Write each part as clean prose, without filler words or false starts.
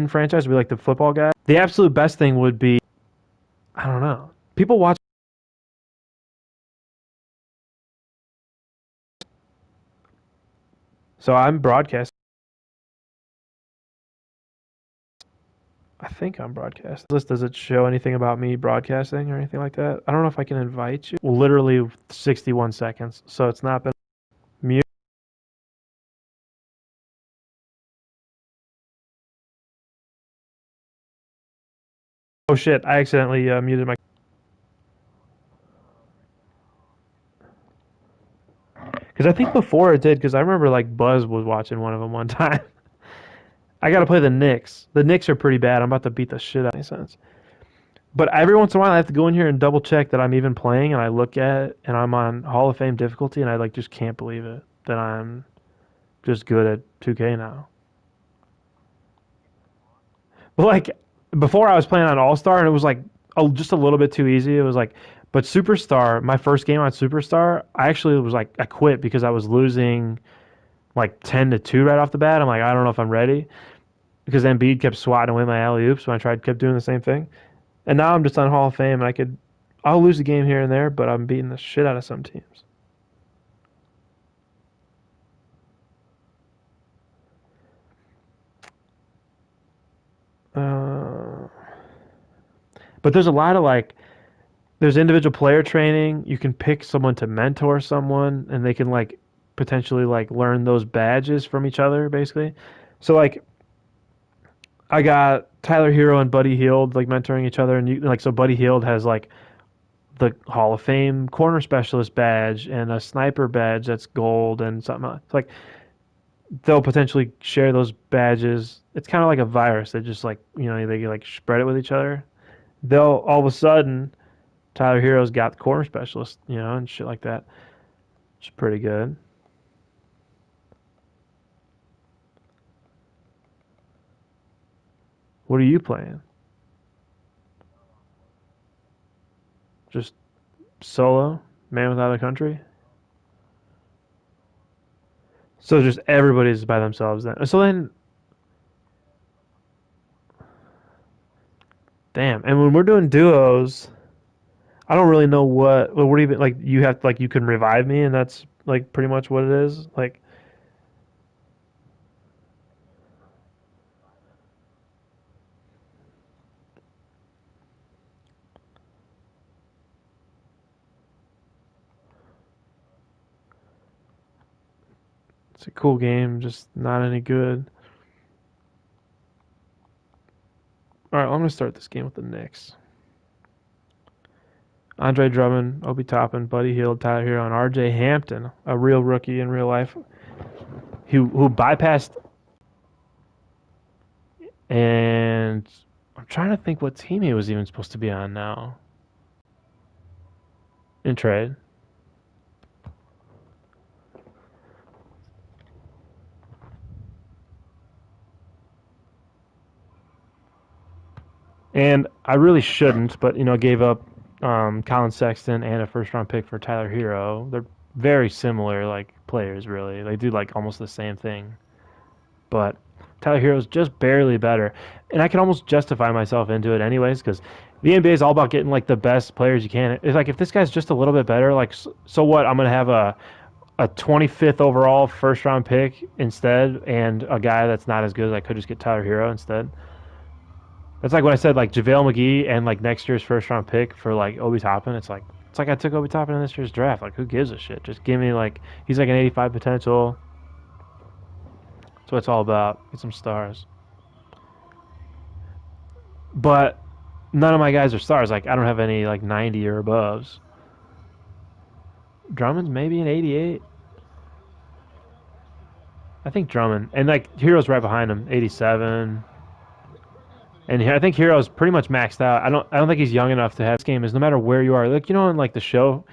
franchise would be like the football guy. The absolute best thing would be, I don't know. People watch. So I'm broadcasting. I think I'm broadcasting. Does it show anything about me broadcasting or anything like that? I don't know if I can invite you. Literally 61 seconds. So it's not been mute. Oh shit, I accidentally muted my. Because I think before it did, because I remember like Buzz was watching one of them one time. I got to play the Knicks. The Knicks are pretty bad. I'm about to beat the shit out of sense. But every once in a while, I have to go in here and double check that I'm even playing, and I look at it, and I'm on Hall of Fame difficulty, and I like just can't believe it that I'm just good at 2K now. But like before, I was playing on All Star, and it was like just a little bit too easy. It was like, but Superstar, my first game on Superstar, I actually was like I quit because I was losing like 10-2 right off the bat. I'm like, I don't know if I'm ready because Embiid kept swatting away my alley oops when I tried kept doing the same thing. And now I'm just on Hall of Fame, and I'll lose a game here and there, but I'm beating the shit out of some teams. Uh, but there's a lot of like, there's individual player training. You can pick someone to mentor someone, and they can like potentially like learn those badges from each other, basically. So like, I got Tyler Hero and Buddy Hield like mentoring each other, and you like so Buddy Hield has like the Hall of Fame corner specialist badge and a sniper badge that's gold and something else. It's like they'll potentially share those badges. It's kind of like a virus. They just like they like spread it with each other. They'll all of a sudden Tyler Hero's got the corner specialist, and shit like that. It's pretty good. What are you playing? Just solo, man without a country. So just everybody's by themselves then. So then, damn. And when we're doing duos, I don't really know what do you like. You have like you can revive me, and that's like pretty much what it is. Like it's a cool game, just not any good. All right, I'm gonna start this game with the Knicks. Andre Drummond, Obi Toppin, Buddy Hield, Tyler Hero, and R.J. Hampton, a real rookie in real life, who bypassed. And I'm trying to think what team he was even supposed to be on now in trade. And I really shouldn't, but gave up Colin Sexton and a first round pick for Tyler Hero. They're very similar, like players. Really, they do like almost the same thing. But Tyler Hero's just barely better, and I can almost justify myself into it anyways because the NBA is all about getting like the best players you can. It's like if this guy's just a little bit better, like so what? I'm gonna have a 25th overall first round pick instead, and a guy that's not as good as I could just get Tyler Hero instead. That's like when I said like JaVale McGee and like next year's first round pick for like Obi Toppin. It's like I took Obi Toppin in this year's draft. Like who gives a shit? Just give me like he's like an 85 potential. That's what it's all about. Get some stars. But none of my guys are stars. Like I don't have any like 90 or aboves. Drummond's maybe an 88. I think Drummond and like Hero's right behind him, 87. And I think Hero's pretty much maxed out. I don't think he's young enough to have this game. Is no matter where you are, like in like the show,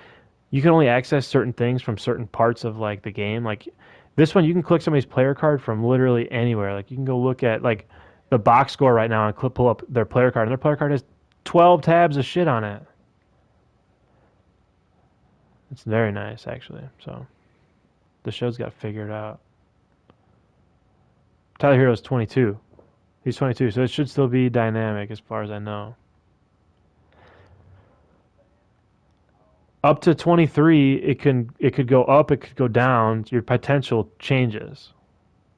you can only access certain things from certain parts of like the game. Like this one, you can click somebody's player card from literally anywhere. Like you can go look at like the box score right now and pull up their player card, and their player card has 12 tabs of shit on it. It's very nice actually. So the show's got figured out. Tyler Hero's 22. He's 22, so it should still be dynamic as far as I know. Up to 23, it could go up, it could go down. Your potential changes,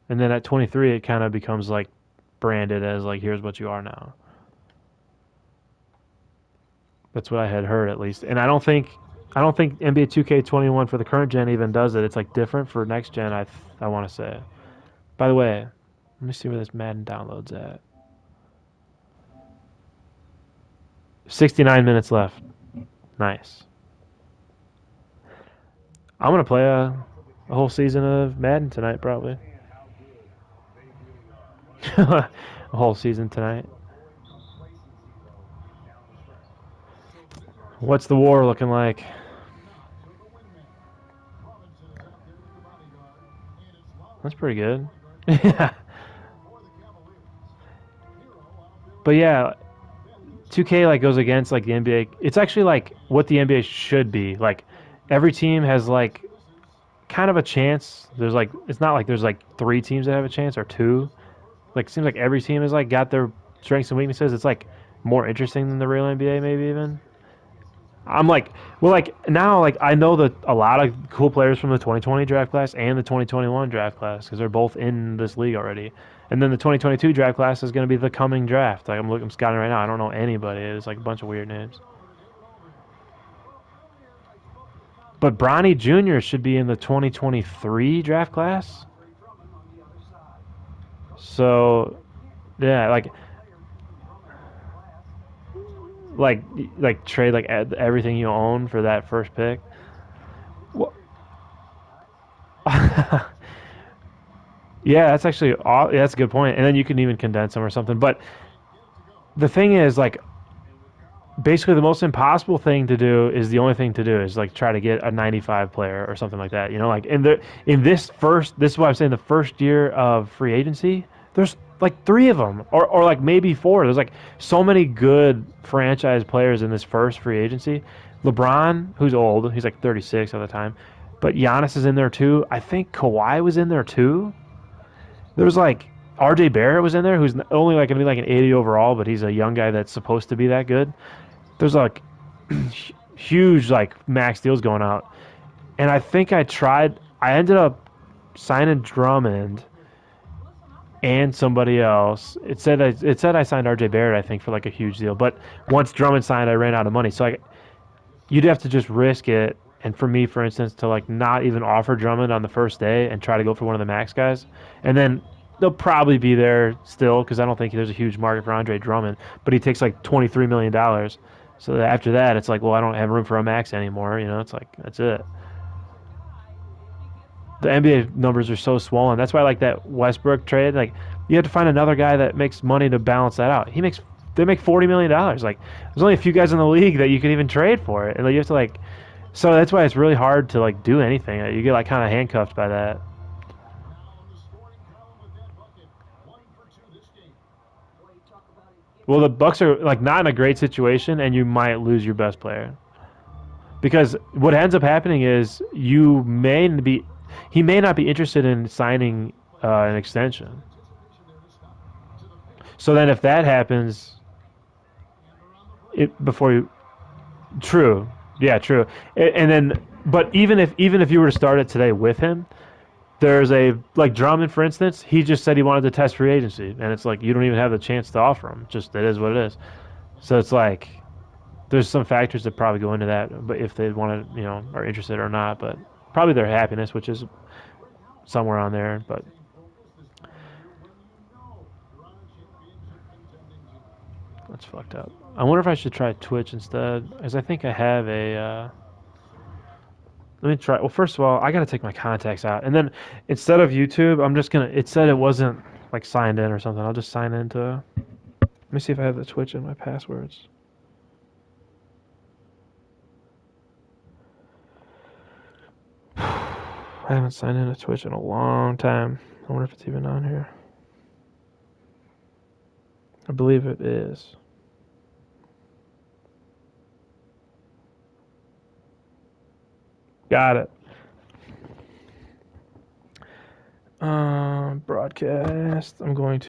and then at 23, it kind of becomes like branded as like here's what you are now. That's what I had heard at least, and I don't think NBA 2K21 for the current gen even does it. It's like different for next gen. I want to say. By the way, let me see where this Madden downloads at. 69 minutes left. Nice. I'm gonna play a whole season of Madden tonight, probably. A whole season tonight. What's the war looking like? That's pretty good. Yeah. But yeah, 2K like goes against like the NBA. It's actually like what the NBA should be. Like every team has like kind of a chance. There's like it's not like there's like three teams that have a chance or two. Like it seems like every team has like got their strengths and weaknesses. It's like more interesting than the real NBA maybe even. I'm like, well, like now, like I know that a lot of cool players from the 2020 draft class and the 2021 draft class because they're both in this league already. And then the 2022 draft class is going to be the coming draft. Like I'm scouting right now. I don't know anybody. It's like a bunch of weird names. But Bronny Jr. should be in the 2023 draft class. So yeah, like like trade like everything you own for that first pick. Well, yeah, that's actually yeah, that's a good point. And then you can even condense them or something. But the thing is, like, basically the most impossible thing to do is the only thing to do is like try to get a 95 player or something like that. You know, like in this is what I'm saying. The first year of free agency, there's like three of them, or like maybe four. There's like so many good franchise players in this first free agency. LeBron, who's old, he's like 36 at the time, but Giannis is in there too. I think Kawhi was in there too. There was like RJ Barrett was in there, who's only like gonna be like an 80 overall, but he's a young guy that's supposed to be that good. There's like huge like max deals going out, and I think I tried. I ended up signing Drummond and somebody else. It said I signed RJ Barrett, I think, for like a huge deal. But once Drummond signed, I ran out of money. So you'd have to just risk it. And for me, for instance, to like not even offer Drummond on the first day and try to go for one of the max guys, and then they'll probably be there still because I don't think there's a huge market for Andre Drummond. But he takes like $23 million. So that after that, it's like, well, I don't have room for a max anymore. You know, it's like that's it. The NBA numbers are so swollen. That's why I like that Westbrook trade. Like you have to find another guy that makes money to balance that out. They make $40 million. Like there's only a few guys in the league that you can even trade for it, and like, you have to like. So that's why it's really hard to like do anything. You get like kind of handcuffed by that. Well, the Bucks are like not in a great situation, and you might lose your best player because what ends up happening is he may not be interested in signing an extension. So then if that happens, it before you true, yeah, true, and then but even if you were to start it today with him, there's a like Drummond for instance, he just said he wanted to test free agency, and it's like you don't even have the chance to offer him. Just it is what it is. So it's like there's some factors that probably go into that, but if they want to, are interested or not, but probably their happiness, which is somewhere on there. But that's fucked up. I wonder if I should try Twitch instead, because I think I have a. Let me try. Well, first of all, I got to take my contacts out, and then instead of YouTube, I'm just gonna. It said it wasn't like signed in or something. I'll just sign into. Let me see if I have the Twitch in my passwords. I haven't signed into Twitch in a long time. I wonder if it's even on here. I believe it is. Got it. Broadcast. I'm going to.